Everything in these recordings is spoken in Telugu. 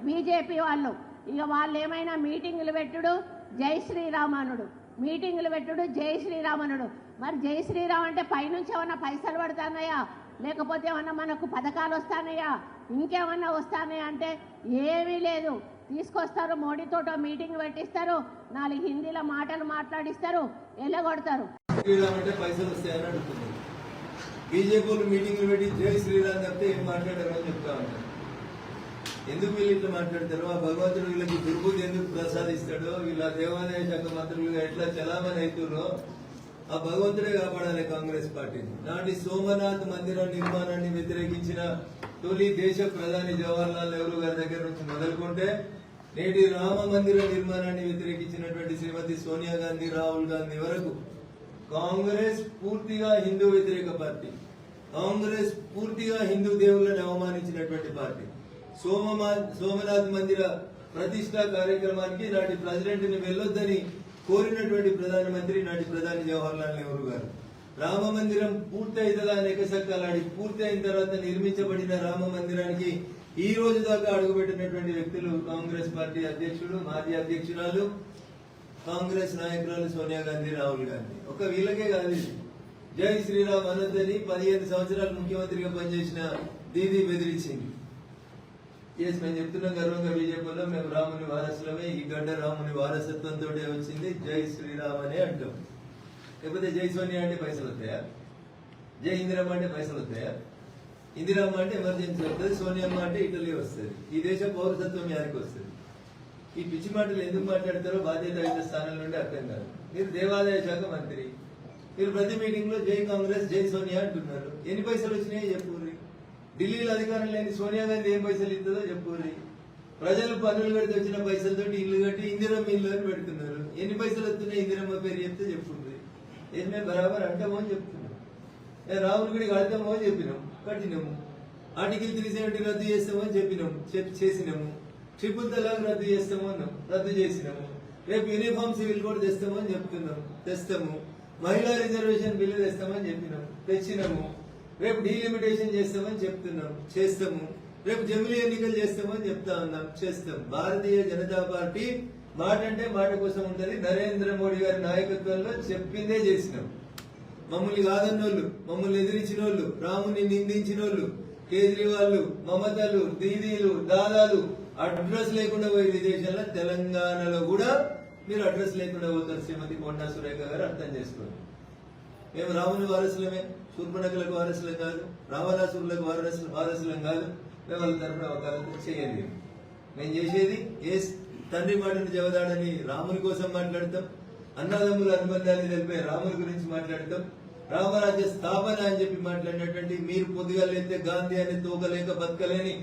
బీజేపీ వాళ్ళు. ఇక వాళ్ళు ఏమైనా మీటింగులు పెట్టుడు జై శ్రీరామనుడు, మీటింగులు పెట్టుడు జై శ్రీరామనుడు. మరి జై శ్రీరామ్ అంటే పైనుంచి ఏమన్నా పైసలు పడుతున్నాయా, లేకపోతే ఏమన్నా మనకు పథకాలు వస్తానయా, ఇంకేమన్నా వస్తానయా అంటే ఏమీ లేదు. తీసుకొస్తారు, మోడీతోటో మీటింగ్ పెట్టిస్తారు, 4 హిందీలో మాటలు మాట్లాడిస్తారు, ఎల్లగొడతారు. బీజేపీ మీటింగ్లు పెట్టి జై శ్రీరామ్ చెప్తే ఏం మాట్లాడారని చెప్తా ఉంటారు. ఎందుకు వీళ్ళు ఇట్లా మాట్లాడతారు? ఆ భగవంతుడు వీళ్ళకి దుర్బుద్ధి ఎందుకు ప్రసాదిస్తాడో, వీళ్ళ దేవాదాయ శాఖ మంత్రులుగా ఎట్లా చలామణి అవుతారో ఆ భగవంతుడే కాపాడాలి కాంగ్రెస్ పార్టీని. నాటి సోమనాథ్ మందిర నిర్మాణాన్ని వ్యతిరేకించిన తొలి దేశ ప్రధాని జవహర్లాల్ నెహ్రూ గారి దగ్గర నుంచి మొదలుకుంటే నేటి రామ మందిర నిర్మాణాన్ని వ్యతిరేకించినటువంటి శ్రీమతి సోనియా గాంధీ, రాహుల్ గాంధీ వరకు కాంగ్రెస్ పూర్తిగా హిందూ వ్యతిరేక పార్టీ. కాంగ్రెస్ పూర్తిగా హిందూ దేవుళ్లను అవమానించినటువంటి పార్టీ. సోమనాథ్ మందిర ప్రతిష్టా కార్యక్రమానికి నాటి ప్రెసిడెంట్ ని వెళ్లొద్దని కోరినటువంటి ప్రధానమంత్రి నాటి ప్రధాని జవహర్లాల్ నెహ్రూ గారు. రామ మందిరం పూర్తి అవుతుందా అనేక సక్కాలాడి పూర్తి అయిన తర్వాత నిర్మించబడిన రామ మందిరానికి ఈ రోజు దాకా అడుగుపెట్టినటువంటి వ్యక్తులు కాంగ్రెస్ పార్టీ అధ్యక్షుడు, మాజీ అధ్యక్షురాలు, కాంగ్రెస్ నాయకురాలు సోనియా గాంధీ, రాహుల్ గాంధీ. ఒక వీళ్ళకే కాదు, జై శ్రీరామ్ అనొద్దని 15 సంవత్సరాలు ముఖ్యమంత్రిగా పనిచేసిన దీదీ బెదిరించింది. మేము చెప్తున్నాం గర్వంగా బీజేపీలో, మేము రాముని వారసులమే, ఈ గడ్డ రాముని వారసత్వంతో వచ్చింది, జై శ్రీరామ్ అనే అంటాం. లేకపోతే జై సోనియా అంటే పైసలు వస్తాయా? జై ఇందిరమ్మ అంటే పైసలు వస్తాయా? ఇందిరమ్మ అంటే ఎమర్జెన్సీ వస్తుంది, సోనియమ్మ అంటే ఇటలీ వస్తుంది, ఈ దేశ పౌరసత్వం యానికి వస్తుంది. ఈ పిచ్చి మాటలు ఎందుకు మాట్లాడతారో బాధ్యత స్థానం నుండి అర్థం కాదు. మీరు దేవాదాయ శాఖ మంత్రి, మీరు ప్రతి మీటింగ్ లో జై కాంగ్రెస్, జై సోనియా అంటున్నారు. ఎన్ని పైసలు వచ్చినాయో చెప్పుర్రి. ఢిల్లీలో అధికారం లేని సోనియా గాంధీ ఏం పైసలు ఇస్తుందో చెప్పుర్రి. ప్రజలు పన్నులు కడితే వచ్చిన పైసలతో ఇల్లు కట్టి ఇందిరమ్మ ఇల్లు అని పెడుతున్నారు. ఎన్ని పైసలు వస్తున్నాయి ఇందిరమ్మ పేరు చెప్తే చెప్పుర్రి. ఏమే బరాబర్ అంటామో అని చెప్తున్నాం. రాహుల్ గుడి కడతామో అని చెప్పినాం, కట్టినాము. ఆర్టికల్ 370 రద్దు చేస్తామో అని చెప్పినాము, చేసినాము. ట్రిపుల్ తలాక్ రద్దు చేస్తామో అన్నాం, రద్దు చేసినాము. రేపు యూనిఫామ్ సివిల్ కోడ్ తెస్తామో అని చెప్తున్నాం, తెస్తాము. మహిళా రిజర్వేషన్ బిల్లు తెస్తామని చెప్పినాం, తెచ్చినాము. రేపు డీలిమిటేషన్ చేస్తామని చెప్తున్నాం, చేస్తాము. రేపు జమిలీ ఎన్నికలు చేస్తామని చెప్తా ఉన్నాం, చేస్తాం. భారతీయ జనతా పార్టీ మాట అంటే మాట కోసం ఉంటది. నరేంద్ర మోడీ గారి నాయకత్వంలో చెప్పిందే చేసినాం. మమ్మల్ని కాదన్నోళ్ళు, మమ్మల్ని ఎదిరించిన వాళ్ళు, రాముని నిందించిన వాళ్ళు, కేజ్రీవాల్, మమతలు, దీదీలు, దాదాలు అడ్రస్ లేకుండా పోయి విదేశాల్లో, తెలంగాణలో కూడా మీరు అడ్రస్ లేకుండా పోతారు. శ్రీమతి కొండా సురేఖ గారు అర్థం చేసుకోండి. మేము రాముని వారసులమే, శూర్పణఖలకు వారసులం కాదు, రావణాసురులకు వారసులం కాదు. మేము వాళ్ళ తరఫున వకాలత చేయలేము. మేము చేసేది ఏ తండ్రి మాటను జవదాడని రాముని కోసం మాట్లాడతాం, అన్నదమ్ముల అనుబంధాన్ని తెలిపే రాముని గురించి మాట్లాడతాం, రామరాజ్య స్థాపన అని చెప్పి మాట్లాడినటువంటి మీరు పొద్దుగా లేతే గాంధీ అని తోకలేక బతకలేని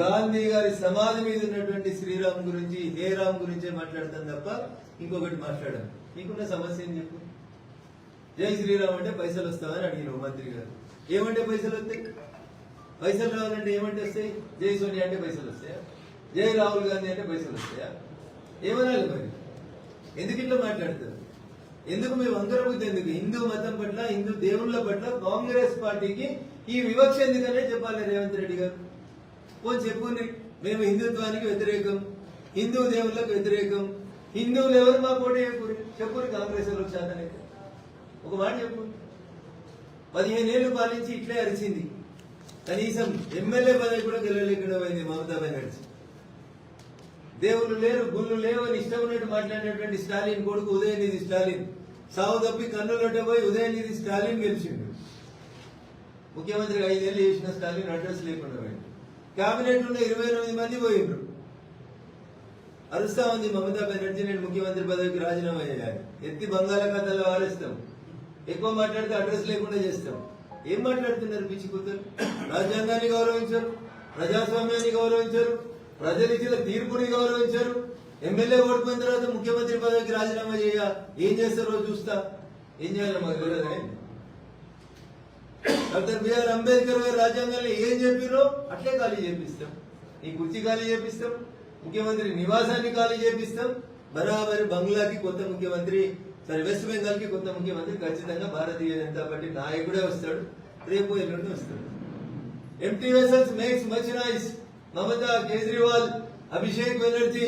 గాంధీ గారి సమాధి మీద ఉన్నటువంటి శ్రీరామ్ గురించి, హే రామ్ గురించే మాట్లాడతాం తప్ప ఇంకొకటి మాట్లాడాం. మీకున్న సమస్య ఏం చెప్పు? జై శ్రీరామ్ అంటే పైసలు వస్తామని అడిగిన మంత్రి గారు. ఏమంటే పైసలు వస్తాయి? పైసలు రావాలంటే ఏమంటే వస్తాయి? జై సోనియా అంటే పైసలు వస్తాయా? జై రాహుల్ గాంధీ అంటే పైసలు వస్తాయా? ఏమనాలి మరి? ఎందుకు ఇట్లా మాట్లాడతారు? ఎందుకు మీ వంకరబుద్ధి? ఎందుకు హిందూ మతం పట్ల, హిందూ దేవుళ్ళ పట్ల కాంగ్రెస్ పార్టీకి ఈ వివక్ష ఎందుకనే చెప్పాలి రేవంత్ రెడ్డి గారు. పోనీ చెప్పుని, మేము హిందుత్వానికి వ్యతిరేకం, హిందూ దేవుళ్ళకు వ్యతిరేకం, హిందువులు ఎవరు మా పోటీ చెప్పుని కాంగ్రెస్ వాళ్ళకి శాతానికి ఒక మాట చెప్పు. 15 ఏళ్లు పాలించి ఇట్లే అరిచింది, కనీసం ఎమ్మెల్యే పదవి కూడా గెలవలేకుండా పోయింది మమతా బెనర్జీ. దేవుళ్ళు లేరు, గుళ్ళు లేవు అని ఇష్టం ఉన్నట్టు మాట్లాడినటువంటి స్టాలిన్ కొడుకు ఉదయనిధి స్టాలిన్ సాగు తప్పి కన్నులొట్ట పోయి ఉదయనిధి స్టాలిన్ గెలిచిండు. ముఖ్యమంత్రికి 5 ఏళ్ళు చేసిన స్టాలిన్ అడ్రస్ లేకుండా పోయింది. కేబినెట్ లో 29 మంది పోయిండ్రు. అరుస్తా ఉంది మమతా బెనర్జీ, నేను ముఖ్యమంత్రి పదవికి రాజీనామా చేయాలి, ఎత్తి బంగాళాఖాతాలో ఆరేస్తాం, ఎక్కువ మాట్లాడితే అడ్రస్ లేకుండా చేస్తాం. ఏం మాట్లాడుతున్నారు పిచ్చి కూతురు? రాజ్యాంగాన్ని గౌరవించరు, ప్రజాస్వామ్యాన్ని గౌరవించరు, ప్రజలు ఇచ్చిన తీర్పుని గౌరవించరు. ఎమ్మెల్యే ఓడిపోయిన తర్వాత ముఖ్యమంత్రి పదవికి రాజీనామా చేయ ఏం చేస్తారో చూస్తా. ఏం చేయాలి మాకు తెలియదు. డాక్టర్ బిఆర్ అంబేద్కర్ గారు రాజ్యాంగాన్ని ఏం చెప్పిరో అట్లే ఖాళీ చేపిస్తాం. ఈ కుర్చీ ఖాళీ చేపిస్తాం, ముఖ్యమంత్రి నివాసాన్ని ఖాళీ చేపిస్తాం. బరాబరి బంగ్లాకి కొత్త ముఖ్యమంత్రి, సరే వెస్ట్ బెంగాల్ కి కొత్త ముఖ్యమంత్రి ఖచ్చితంగా భారతీయ జనతా పార్టీ నాయకుడే వస్తాడు, రేపు ఎల్లుండి వస్తాడు. Empty vessels makes much noise. Mamata, Kejriwal, Abhishek Banerjee,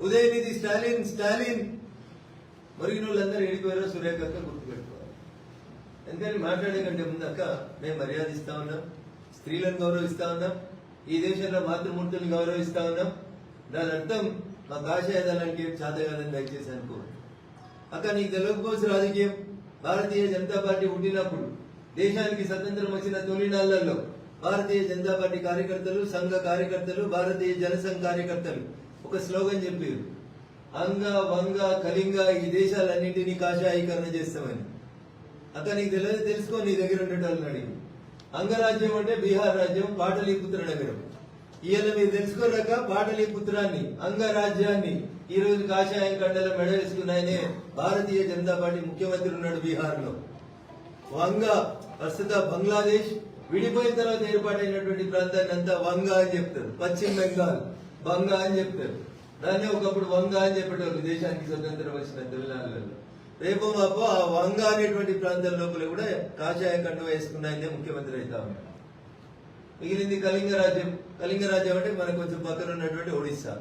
Udhayanidhi Stalin మరిగిన వాళ్ళందరూ వెళ్ళిపోయారో సురేఖ అక్క గుర్తుపెట్టుకోవాలి. ఎందుకని మాట్లాడే కంటే ముందు అక్క మేము మర్యాద ఇస్తా ఉన్నాం, స్త్రీలను గౌరవిస్తా ఉన్నాం, ఈ దేశంలో మాతృమూర్తులను గౌరవిస్తా ఉన్నాం. దాని అర్థం మా కాషాయదానానికి ఏం చేత కాదని దయచేసి అనుకో అక్క. నీకు తెలియకపోవచ్చు రాజకీయం. భారతీయ జనతా పార్టీ పుట్టినప్పుడు దేశానికి స్వతంత్రం వచ్చిన తొలి నాళ్లలో భారతీయ జనతా పార్టీ కార్యకర్తలు, సంఘ కార్యకర్తలు, భారతీయ జనసంఘ కార్యకర్తలు ఒక స్లోగన్ చెప్పారు, అంగ వంగ కళింగ ఈ దేశాలన్నింటినీ కాషాయీకరణ చేస్తామని. అక్క నీకు తెలియదు, తెలుసుకో, నీ దగ్గర ఉండేటోళ్ళని అడిగి. అంగరాజ్యం అంటే బీహార్ రాజ్యం, పాటలీపుత్ర నగరం. ఇవాళ మీరు తెలుసుకోరాక పాటలీపుత్రాన్ని, అంగరాజ్యాన్ని ఈ రోజు కాషాయం కండల మెడ వేసుకున్నాయనే భారతీయ జనతా పార్టీ ముఖ్యమంత్రి ఉన్నాడు బీహార్ లో. వంగ ప్రస్తుత బంగ్లాదేశ్ విడిపోయిన తర్వాత ఏర్పాటైనటువంటి ప్రాంతాన్ని అంతా వంగ అని చెప్తారు. పశ్చిమ బెంగాల్ బంగ అని చెప్తారు. దాన్ని ఒకప్పుడు వంగ అని చెప్పేటోళ్ళు దేశానికి స్వతంత్రం వచ్చిన తమిళనాడులలో. రేపు మాపు ఆ వంగ అనేటువంటి ప్రాంతం లోపల కూడా కాషాయ కండు వేసుకున్నాయనే ముఖ్యమంత్రి అవుతా ఉన్నాడు. మిగిలింది కళింగ రాజ్యం. కళింగ రాజ్యం అంటే మనకు కొంచెం పక్కన ఉన్నటువంటి ఒడిస్సా.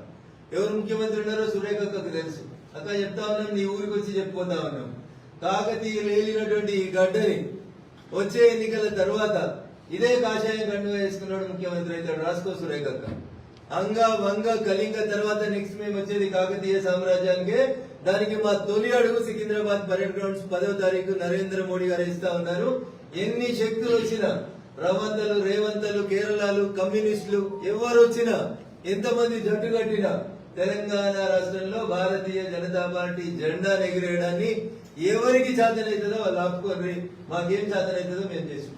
ఎవరు ముఖ్యమంత్రి ఉన్నారో సురేఖకు తెలుసు. అక్క చెప్తా ఉన్నాం, నీ ఊరికి వచ్చి చెప్పుకుంటా ఉన్నాం. కాకతీయులు ఏలినటువంటి ఈ గడ్డని వచ్చే ఎన్నికల తర్వాత ఇదే కాషాయం కండు వేసుకున్నాడు ముఖ్యమంత్రి అవుతాడు. రాసుకో సురేఖక్క. అంగ వంగ కళింగ తర్వాత నెక్స్ట్ మేము వచ్చేది కాకతీయ సామ్రాజ్యానికే. దానికి మా తొలి అడుగు సికింద్రాబాద్ పరేడ్ గ్రౌండ్స్ 10వ తారీఖు నరేంద్ర మోడీ గారు ఇస్తా ఉన్నారు. ఎన్ని శక్తులు వచ్చినా, రవంతలు, రేవంతలు, కేరళలు, కమ్యూనిస్టులు ఎవరు వచ్చినా, ఎంతమంది జట్టు కట్టినా తెలంగాణ రాష్ట్రంలో భారతీయ జనతా పార్టీ జెండా ఎగిరేయడాన్ని ఎవరికి చేతనైతుందో వాళ్ళు ఆపుకోర్రి. మాకేం చేతనైతుందో మేము చేసుకుంటాం.